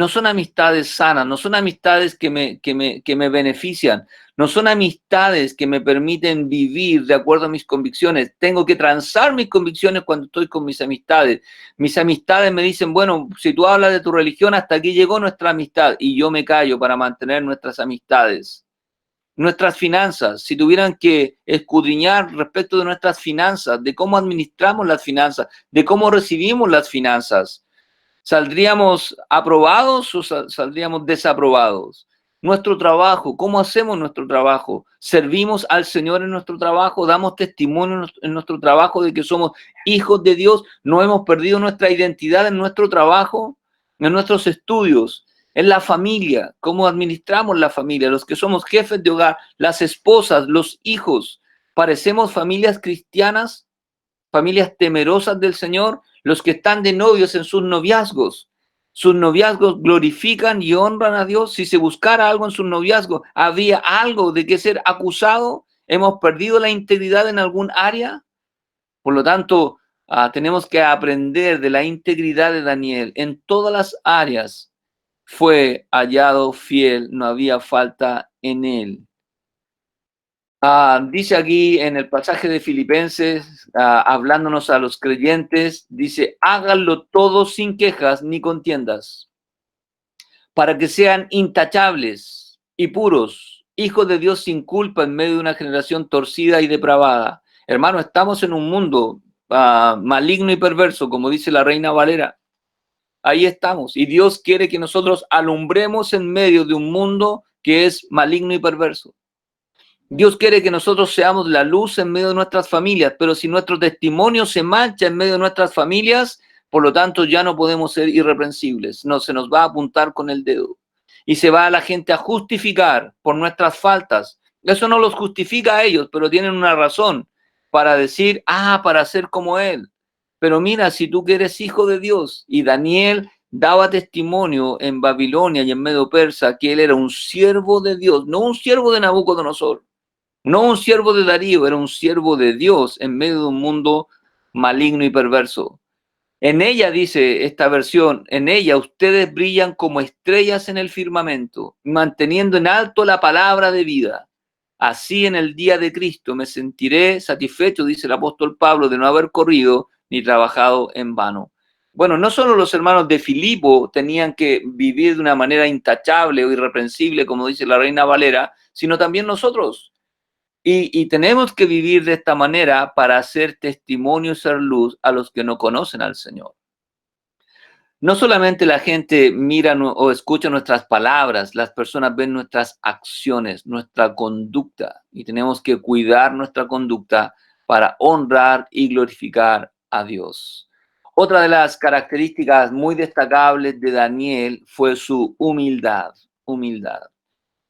A: son amistades sanas, no son amistades que me benefician, no son amistades que me permiten vivir de acuerdo a mis convicciones. Tengo que transar mis convicciones cuando estoy con mis amistades. Mis amistades me dicen, bueno, si tú hablas de tu religión, hasta aquí llegó nuestra amistad, y yo me callo para mantener nuestras amistades. Nuestras finanzas, si tuvieran que escudriñar respecto de nuestras finanzas, de cómo administramos las finanzas, de cómo recibimos las finanzas, ¿saldríamos aprobados o saldríamos desaprobados? Nuestro trabajo, ¿cómo hacemos nuestro trabajo? ¿Servimos al Señor en nuestro trabajo? ¿Damos testimonio en nuestro trabajo de que somos hijos de Dios? ¿No hemos perdido nuestra identidad en nuestro trabajo, en nuestros estudios? En la familia, cómo administramos la familia, los que somos jefes de hogar, las esposas, los hijos, ¿parecemos familias cristianas, familias temerosas del Señor? Los que están de novios en sus noviazgos, ¿Sus noviazgos glorifican y honran a Dios? Si se buscara algo en sus noviazgos, ¿había algo de que ser acusado? ¿Hemos perdido la integridad en algún área? Por lo tanto, tenemos que aprender de la integridad de Daniel. En todas las áreas fue hallado fiel, no había falta en él. Dice aquí en el pasaje de Filipenses, hablándonos a los creyentes, dice, háganlo todo sin quejas ni contiendas, para que sean intachables y puros, hijos de Dios sin culpa en medio de una generación torcida y depravada. Hermano, estamos en un mundo maligno y perverso, como dice la Reina Valera. Ahí estamos. Y Dios quiere que nosotros alumbremos en medio de un mundo que es maligno y perverso. Dios quiere que nosotros seamos la luz en medio de nuestras familias, pero si nuestro testimonio se mancha en medio de nuestras familias, por lo tanto ya no podemos ser irreprensibles. No, se nos va a apuntar con el dedo. Y se va a la gente a justificar por nuestras faltas. Eso no los justifica a ellos, pero tienen una razón para decir, para ser como Él. Pero mira, si tú que eres hijo de Dios, y Daniel daba testimonio en Babilonia y en Medo Persa que él era un siervo de Dios, no un siervo de Nabucodonosor, no un siervo de Darío, era un siervo de Dios en medio de un mundo maligno y perverso. En ella, dice esta versión, en ella ustedes brillan como estrellas en el firmamento, manteniendo en alto la palabra de vida. Así en el día de Cristo me sentiré satisfecho, dice el apóstol Pablo, de no haber corrido ni trabajado en vano. Bueno, no solo los hermanos de Filipo tenían que vivir de una manera intachable o irreprensible, como dice la Reina Valera, sino también nosotros. Y tenemos que vivir de esta manera para hacer testimonio y ser luz a los que no conocen al Señor. No solamente la gente mira o escucha nuestras palabras, las personas ven nuestras acciones, nuestra conducta, y tenemos que cuidar nuestra conducta para honrar y glorificar a Dios. Otra de las características muy destacables de Daniel fue su humildad.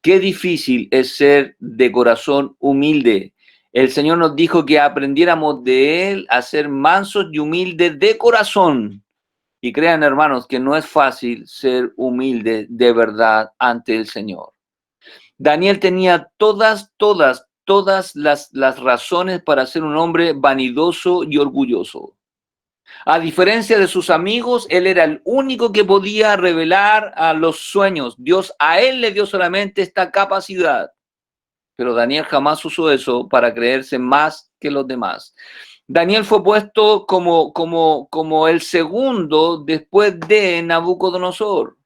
A: Qué difícil es ser de corazón humilde. El Señor nos dijo que aprendiéramos de Él a ser mansos y humildes de corazón. Y crean, hermanos, que no es fácil ser humilde de verdad ante el Señor. Daniel tenía todas las razones para ser un hombre vanidoso y orgulloso. A diferencia de sus amigos, él era el único que podía revelar a los sueños. Dios a él le dio solamente esta capacidad. Pero Daniel jamás usó eso para creerse más que los demás. Daniel fue puesto como el segundo después de Nabucodonosor.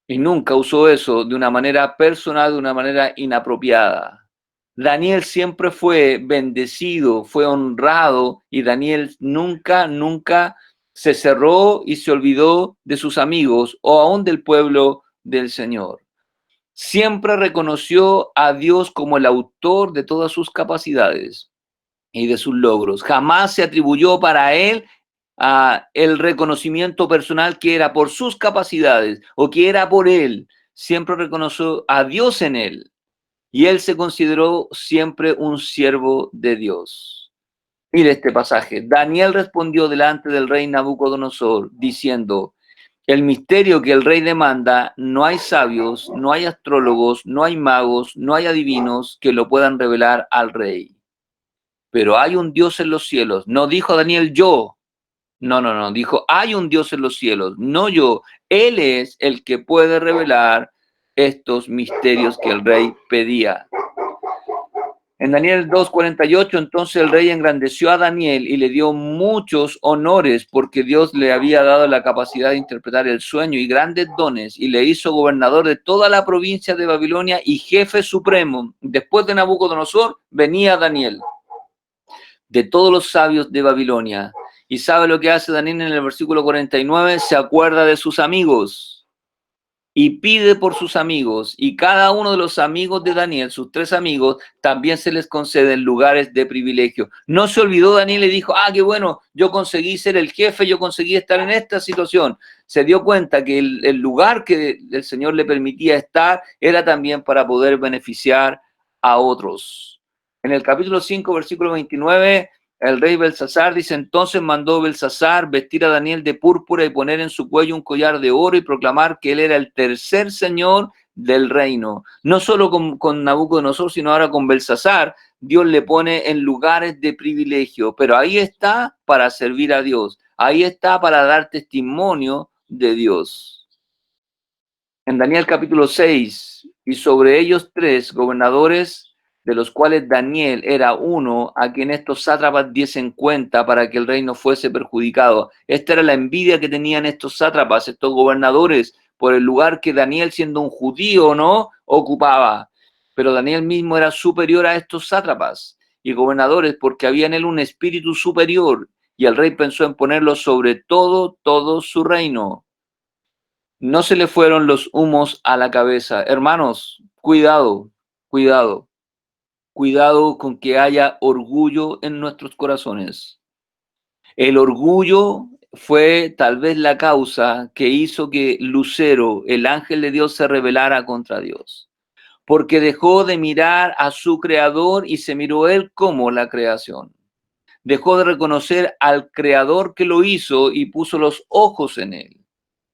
A: Y nunca usó eso de una manera personal, de una manera inapropiada. Daniel siempre fue bendecido, fue honrado, y Daniel nunca se cerró y se olvidó de sus amigos o aún del pueblo del Señor. Siempre reconoció a Dios como el autor de todas sus capacidades y de sus logros. Jamás se atribuyó para él el reconocimiento personal que era por sus capacidades o que era por él. Siempre reconoció a Dios en él. Y él se consideró siempre un siervo de Dios. Mire este pasaje. Daniel respondió delante del rey Nabucodonosor, diciendo, el misterio que el rey demanda, no hay sabios, no hay astrólogos, no hay magos, no hay adivinos que lo puedan revelar al rey. Pero hay un Dios en los cielos. No dijo Daniel yo. No. Dijo, hay un Dios en los cielos, no yo. Él es el que puede revelar estos misterios que el rey pedía. En Daniel 2:48, entonces el rey engrandeció a Daniel y le dio muchos honores porque Dios le había dado la capacidad de interpretar el sueño y grandes dones, y le hizo gobernador de toda la provincia de Babilonia y jefe supremo. Después de Nabucodonosor venía Daniel, de todos los sabios de Babilonia. ¿Y sabe lo que hace Daniel en el versículo 49? Se acuerda de sus amigos y pide por sus amigos, y cada uno de los amigos de Daniel, sus 3 amigos, también se les conceden lugares de privilegio. No se olvidó Daniel y dijo, qué bueno, yo conseguí ser el jefe, yo conseguí estar en esta situación. Se dio cuenta que el lugar que el Señor le permitía estar era también para poder beneficiar a otros. En el capítulo 5, versículo 29, El rey Belsasar dice, entonces mandó Belsasar vestir a Daniel de púrpura y poner en su cuello un collar de oro y proclamar que él era el tercer señor del reino. No solo con Nabucodonosor, sino ahora con Belsasar. Dios le pone en lugares de privilegio, pero ahí está para servir a Dios. Ahí está para dar testimonio de Dios. En Daniel capítulo 6, y sobre ellos 3 gobernadores, de los cuales Daniel era uno, a quien estos sátrapas diesen cuenta para que el reino fuese perjudicado. Esta era la envidia que tenían estos sátrapas, estos gobernadores, por el lugar que Daniel, siendo un judío, no ocupaba. Pero Daniel mismo era superior a estos sátrapas y gobernadores, porque había en él un espíritu superior, y el rey pensó en ponerlo sobre todo su reino. No se le fueron los humos a la cabeza. Hermanos, cuidado, cuidado, cuidado con que haya orgullo en nuestros corazones. El orgullo fue tal vez la causa que hizo que Lucero, el ángel de Dios, se rebelara contra Dios, porque dejó de mirar a su creador y se miró él como la creación. Dejó de reconocer al creador que lo hizo y puso los ojos en él.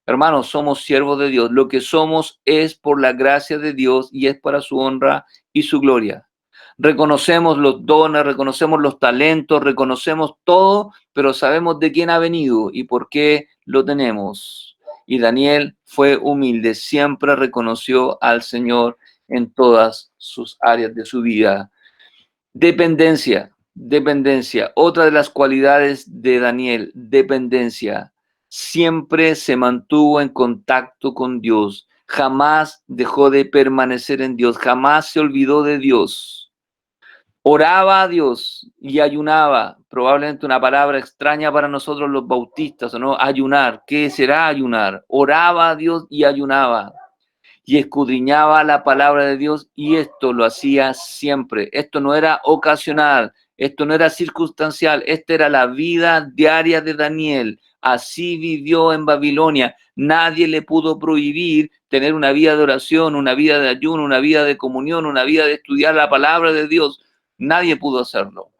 A: Hermanos, somos siervos de Dios. Lo que somos es por la gracia de Dios y es para su honra y su gloria. Reconocemos los dones, reconocemos los talentos, reconocemos todo, pero sabemos de quién ha venido y por qué lo tenemos. Y Daniel fue humilde, siempre reconoció al Señor en todas sus áreas de su vida. Dependencia, dependencia. Otra de las cualidades de Daniel, dependencia. Siempre se mantuvo en contacto con Dios. Jamás dejó de permanecer en Dios. Jamás se olvidó de Dios. Oraba a Dios y ayunaba. Probablemente una palabra extraña para nosotros los bautistas, ¿o no? Ayunar. ¿Qué será ayunar? Oraba a Dios y ayunaba y escudriñaba la palabra de Dios, y esto lo hacía siempre. Esto no era ocasional, esto no era circunstancial, esta era la vida diaria de Daniel. Así vivió en Babilonia. Nadie le pudo prohibir tener una vida de oración, una vida de ayuno, una vida de comunión, una vida de estudiar la palabra de Dios. Nadie pudo hacerlo.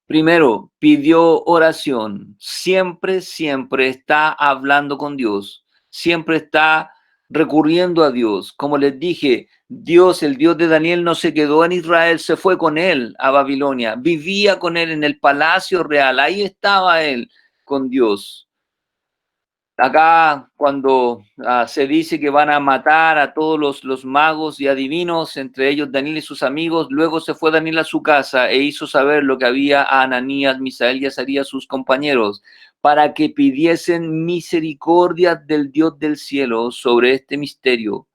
A: Primero, pidió oración. Siempre, siempre está hablando con Dios. Siempre está recurriendo a Dios. Como les dije, Dios, el Dios de Daniel, no se quedó en Israel, se fue con él a Babilonia. Vivía con él en el palacio real. Ahí estaba él con Dios. Acá cuando se dice que van a matar a todos los magos y adivinos, entre ellos Daniel y sus amigos, luego se fue Daniel a su casa e hizo saber lo que había a Ananías, Misael y Azarías, sus compañeros, para que pidiesen misericordia del Dios del cielo sobre este misterio,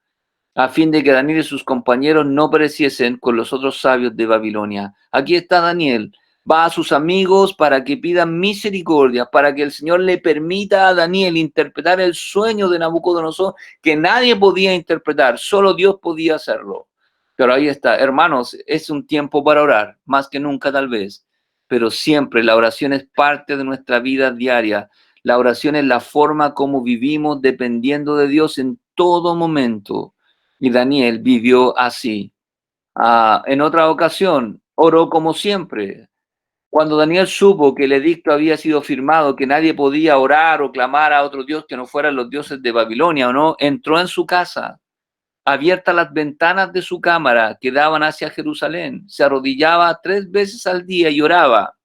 A: a fin de que Daniel y sus compañeros no pereciesen con los otros sabios de Babilonia. Aquí está Daniel, va a sus amigos para que pidan misericordia, para que el Señor le permita a Daniel interpretar el sueño de Nabucodonosor, que nadie podía interpretar, solo Dios podía hacerlo. Pero ahí está, hermanos, es un tiempo para orar, más que nunca tal vez, pero siempre la oración es parte de nuestra vida diaria. La oración es la forma como vivimos dependiendo de Dios en todo momento. Y Daniel vivió así. En otra ocasión, oró como siempre. Cuando Daniel supo que el edicto había sido firmado, que nadie podía orar o clamar a otro Dios que no fueran los dioses de Babilonia o no, entró en su casa, abiertas las ventanas de su cámara que daban hacia Jerusalén, se arrodillaba 3 veces al día y oraba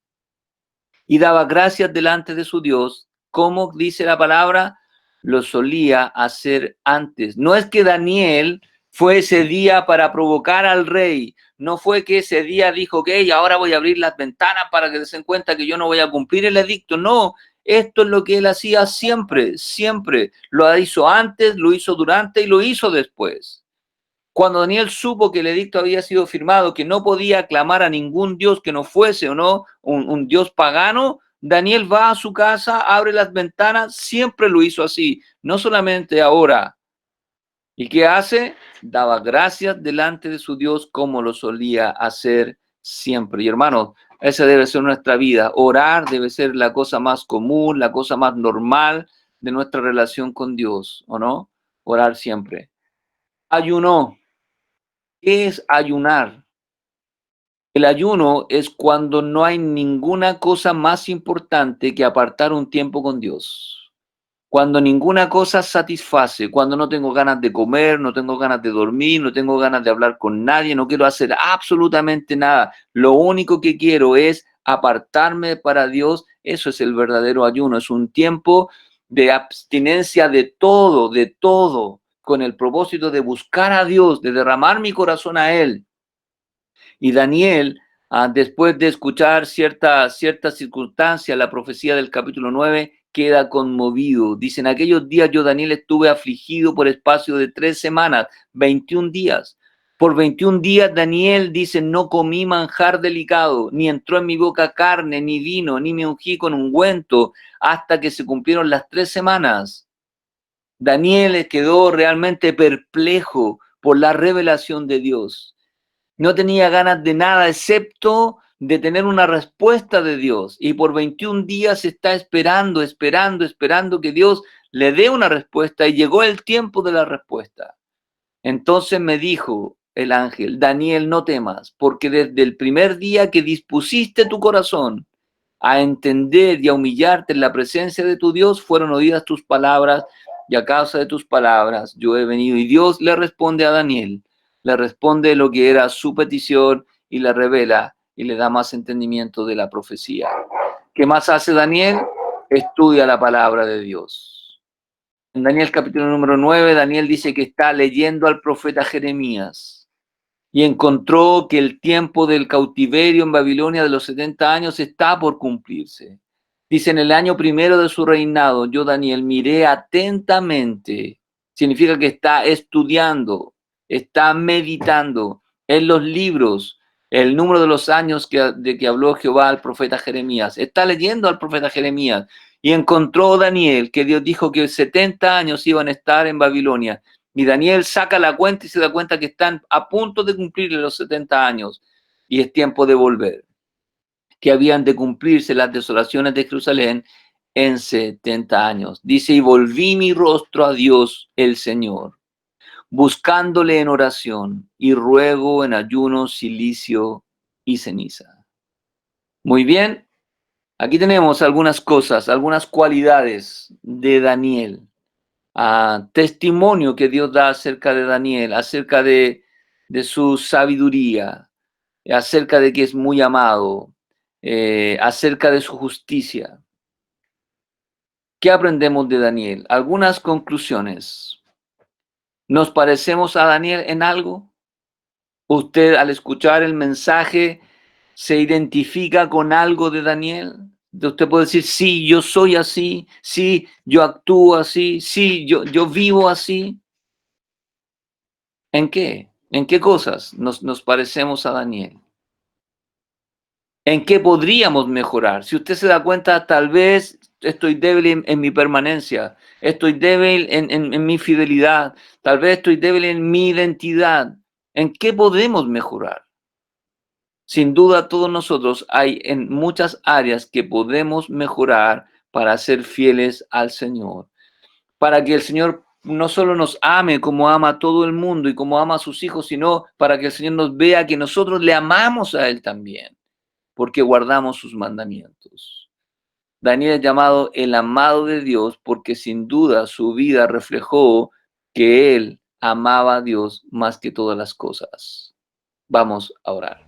A: y daba gracias delante de su Dios, como dice la palabra, lo solía hacer antes. No es que Daniel fue ese día para provocar al rey, no fue que ese día dijo que ahora voy a abrir las ventanas para que se den cuenta que yo no voy a cumplir el edicto. No, esto es lo que él hacía siempre, siempre. Lo hizo antes, lo hizo durante y lo hizo después. Cuando Daniel supo que el edicto había sido firmado, que no podía aclamar a ningún dios que no fuese o no un dios pagano, Daniel va a su casa, abre las ventanas, siempre lo hizo así, no solamente ahora. ¿Y qué hace? Daba gracias delante de su Dios como lo solía hacer siempre. Y hermanos, esa debe ser nuestra vida. Orar debe ser la cosa más común, la cosa más normal de nuestra relación con Dios, ¿o no? Orar siempre. Ayunó. ¿Qué es ayunar? El ayuno es cuando no hay ninguna cosa más importante que apartar un tiempo con Dios. Cuando ninguna cosa satisface, cuando no tengo ganas de comer, no tengo ganas de dormir, no tengo ganas de hablar con nadie, no quiero hacer absolutamente nada. Lo único que quiero es apartarme para Dios. Eso es el verdadero ayuno. Es un tiempo de abstinencia de todo, con el propósito de buscar a Dios, de derramar mi corazón a Él. Y Daniel, después de escuchar cierta circunstancia, la profecía del capítulo 9, queda conmovido. Dice, en aquellos días yo, Daniel, estuve afligido por espacio de 3 semanas, 21 días. Por 21 días, Daniel dice, no comí manjar delicado, ni entró en mi boca carne, ni vino, ni me ungí con ungüento, hasta que se cumplieron las 3 semanas. Daniel quedó realmente perplejo por la revelación de Dios. No tenía ganas de nada excepto de tener una respuesta de Dios. Y por 21 días está esperando que Dios le dé una respuesta. Y llegó el tiempo de la respuesta. Entonces me dijo el ángel, Daniel, no temas, porque desde el primer día que dispusiste tu corazón a entender y a humillarte en la presencia de tu Dios, fueron oídas tus palabras, y a causa de tus palabras yo he venido. Y Dios le responde a Daniel, le responde lo que era su petición y le revela y le da más entendimiento de la profecía. ¿Qué más hace Daniel? Estudia la palabra de Dios. En Daniel capítulo número 9, Daniel dice que está leyendo al profeta Jeremías y encontró que el tiempo del cautiverio en Babilonia de los 70 años está por cumplirse. Dice, en el año primero de su reinado, yo, Daniel, miré atentamente. Significa que está estudiando, está meditando en los libros, el número de los años de que habló Jehová al profeta Jeremías. Está leyendo al profeta Jeremías y encontró Daniel que Dios dijo que 70 años iban a estar en Babilonia. Y Daniel saca la cuenta y se da cuenta que están a punto de cumplir los 70 años y es tiempo de volver, que habían de cumplirse las desolaciones de Jerusalén en 70 años. Dice, y volví mi rostro a Dios el Señor, buscándole en oración y ruego en ayuno, silicio y ceniza. Muy bien, aquí tenemos algunas cosas, algunas cualidades de Daniel. Testimonio que Dios da acerca de Daniel, acerca de su sabiduría, acerca de que es muy amado, acerca de su justicia. ¿Qué aprendemos de Daniel? Algunas conclusiones. ¿Nos parecemos a Daniel en algo? ¿Usted al escuchar el mensaje se identifica con algo de Daniel? Usted puede decir, sí, yo soy así, sí, yo actúo así, sí, yo vivo así. ¿En qué? ¿En qué cosas nos parecemos a Daniel? ¿En qué podríamos mejorar? Si usted se da cuenta, tal vez estoy débil en mi permanencia, estoy débil en mi fidelidad, tal vez estoy débil en mi identidad. ¿En qué podemos mejorar? Sin duda, todos nosotros hay en muchas áreas que podemos mejorar para ser fieles al Señor, para que el Señor no solo nos ame como ama a todo el mundo y como ama a sus hijos, sino para que el Señor nos vea que nosotros le amamos a Él también, porque guardamos sus mandamientos. Daniel es llamado el amado de Dios porque sin duda su vida reflejó que él amaba a Dios más que todas las cosas. Vamos a orar.